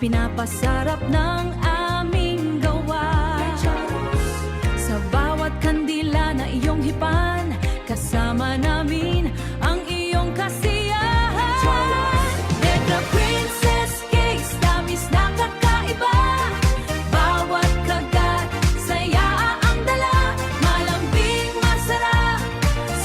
pinapasarap ng aming gawa. Sa bawat kandila na iyong hipan, kasama namin ang iyong kasiyahan. Negra Princess Cakes, tamis na kakaiba. Bawat kagat, saya ang dala. Malambing, masarap,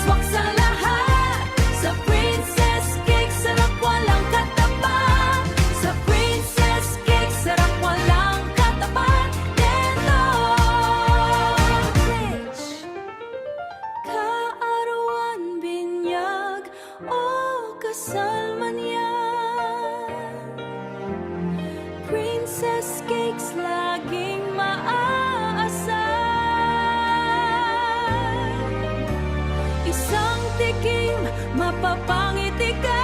swak sa lahat. Sa Princess Cakes, sarap walang katapat. Sa Princess Cakes, sarap walang katapat. Nito, rich, kaarawan, binyag, o kasal man yan. Princess Cakes, laging maaasahan. Isang tikim, mapapangiti ka.